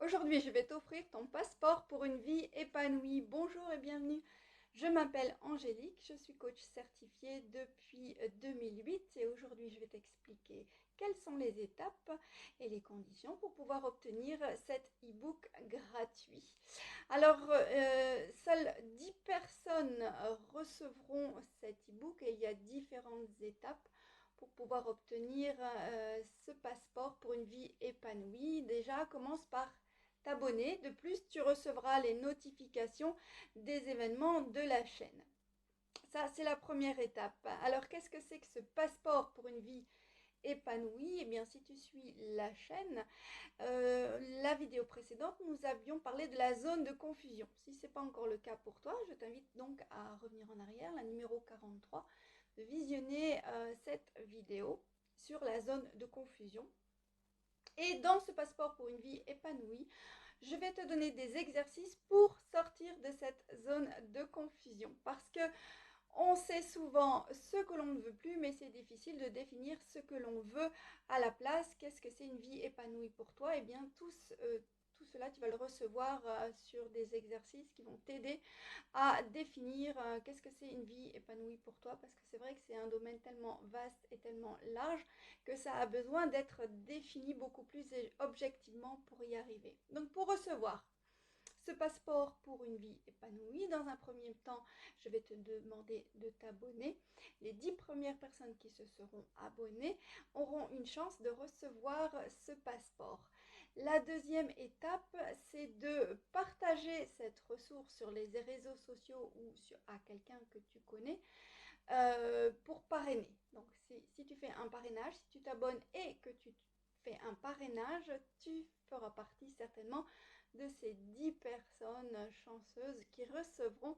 Aujourd'hui, je vais t'offrir ton passeport pour une vie épanouie. Bonjour et bienvenue. Je m'appelle Angélique, je suis coach certifiée depuis 2008 et aujourd'hui, je vais t'expliquer quelles sont les étapes et les conditions pour pouvoir obtenir cet e-book gratuit. Alors, seules 10 personnes recevront cet e-book et il y a différentes étapes pour pouvoir obtenir ce passeport pour une vie épanouie. Déjà, commence par t'abonner. De plus, tu recevras les notifications des événements de la chaîne. Ça, c'est la première étape. Alors, qu'est-ce que c'est que ce passeport pour une vie épanouie? Eh bien, si tu suis la chaîne, la vidéo précédente, nous avions parlé de la zone de confusion. Si ce n'est pas encore le cas pour toi, je t'invite donc à revenir en arrière, la numéro 43, de visionner cette vidéo sur la zone de confusion. Et dans ce passeport pour une vie épanouie, je vais te donner des exercices pour sortir de cette zone de confusion. Parce que on sait souvent ce que l'on ne veut plus, mais c'est difficile de définir ce que l'on veut à la place. Qu'est-ce que c'est une vie épanouie pour toi? Eh bien, tout cela, tu vas le recevoir sur des exercices qui vont t'aider à définir qu'est-ce que c'est une vie épanouie pour toi, parce que c'est vrai que c'est un domaine tellement vaste et tellement large que ça a besoin d'être défini beaucoup plus objectivement pour y arriver. Donc pour recevoir ce passeport pour une vie épanouie, dans un premier temps, je vais te demander de t'abonner. Les 10 premières personnes qui se seront abonnées auront une chance de recevoir ce passeport. La deuxième étape, c'est de partager cette ressource sur les réseaux sociaux ou à quelqu'un que tu connais pour parrainer. Donc si tu fais un parrainage, si tu t'abonnes et que tu fais un parrainage, tu feras partie certainement de ces 10 personnes chanceuses qui recevront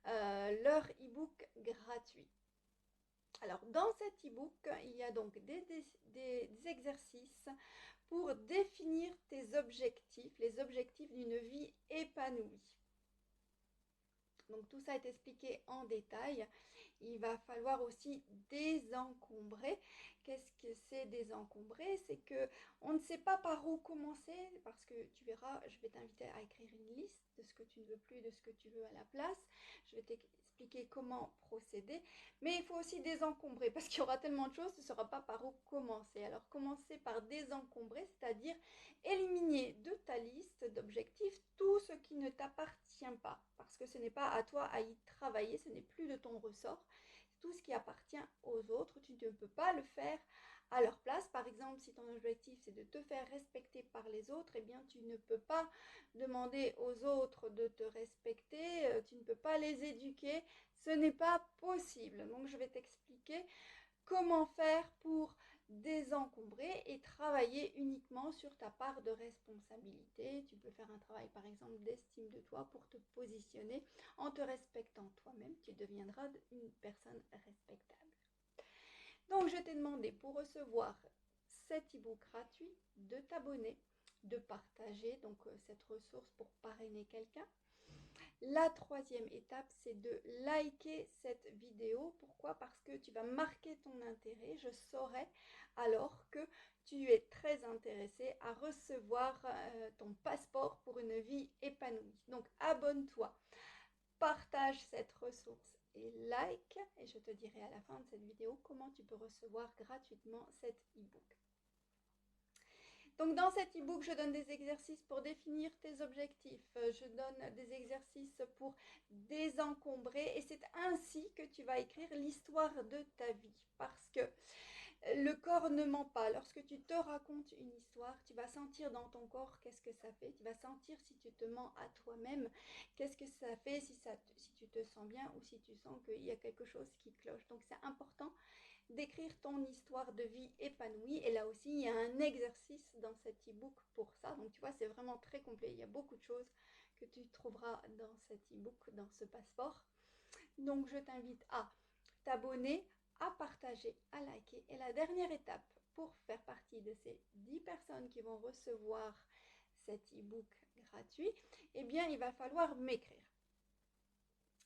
leur e-book gratuit. Alors dans cet e-book, il y a donc des exercices pour définir tes objectifs, les objectifs d'une vie épanouie. Donc tout ça est expliqué en détail. Il va falloir aussi désencombrer. Qu'est-ce que c'est désencombrer? C'est que on ne sait pas par où commencer parce que tu verras, je vais t'inviter à écrire une liste de ce que tu ne veux plus, de ce que tu veux à la place. Je vais t'expliquer comment procéder. Mais il faut aussi désencombrer parce qu'il y aura tellement de choses, tu ne sauras pas par où commencer. Alors commencer par désencombrer, c'est-à-dire éliminer de ta liste d'objectifs tout ce qui ne t'appartient pas, parce que ce n'est pas à toi à y travailler, ce n'est plus de ton ressort. Tout ce qui appartient aux autres, tu ne peux pas le faire à leur place. Par exemple, si ton objectif c'est de te faire respecter par les autres, eh bien tu ne peux pas demander aux autres de te respecter, tu ne peux pas les éduquer, ce n'est pas possible. Donc je vais t'expliquer comment faire pour désencombrer et travailler uniquement sur ta part de responsabilité. Tu peux faire un travail par exemple d'estime de toi pour te positionner en te respectant toi-même. Tu deviendras une personne respectable. Donc je t'ai demandé pour recevoir cet e-book gratuit de t'abonner, de partager donc cette ressource pour parrainer quelqu'un. La troisième étape, c'est de liker cette vidéo. Pourquoi? Parce que tu vas marquer ton intérêt. Je saurai alors que tu es très intéressé à recevoir ton passeport pour une vie épanouie. Donc abonne-toi, partage cette ressource et like. Et je te dirai à la fin de cette vidéo comment tu peux recevoir gratuitement cet e-book. Donc dans cet e-book, je donne des exercices pour définir tes objectifs, je donne des exercices pour désencombrer et c'est ainsi que tu vas écrire l'histoire de ta vie parce que le corps ne ment pas. Lorsque tu te racontes une histoire, tu vas sentir dans ton corps qu'est-ce que ça fait. Tu vas sentir si tu te mens à toi-même, qu'est-ce que ça fait, si tu te sens bien ou si tu sens qu'il y a quelque chose qui cloche. Donc c'est important d'écrire ton histoire de vie épanouie. Et là aussi, il y a un exercice dans cet e-book pour ça. Donc tu vois, c'est vraiment très complet. Il y a beaucoup de choses que tu trouveras dans cet e-book, dans ce passeport. Donc je t'invite à t'abonner, à partager, à liker. Et la dernière étape pour faire partie de ces 10 personnes qui vont recevoir cet e-book gratuit, eh bien il va falloir m'écrire.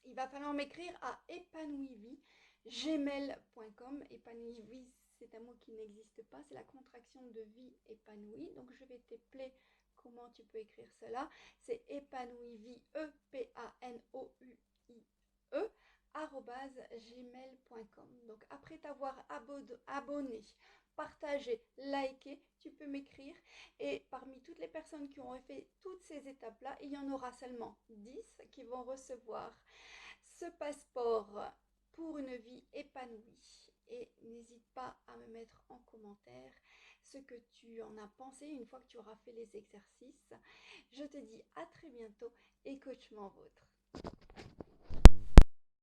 Il va falloir m'écrire à épanouivie@gmail.com. Épanouivie, c'est un mot qui n'existe pas, c'est la contraction de vie épanouie. Donc je vais t'appeler comment tu peux écrire cela. C'est épanouie, E-P-A-N-O-U-I-E, @gmail.com. Donc après t'avoir abonné, partagé, liké, tu peux m'écrire et parmi toutes les personnes qui ont fait toutes ces étapes-là, il y en aura seulement 10 qui vont recevoir ce passeport pour une vie épanouie. Et n'hésite pas à me mettre en commentaire ce que tu en as pensé une fois que tu auras fait les exercices. Je te dis à très bientôt et coachement vôtre.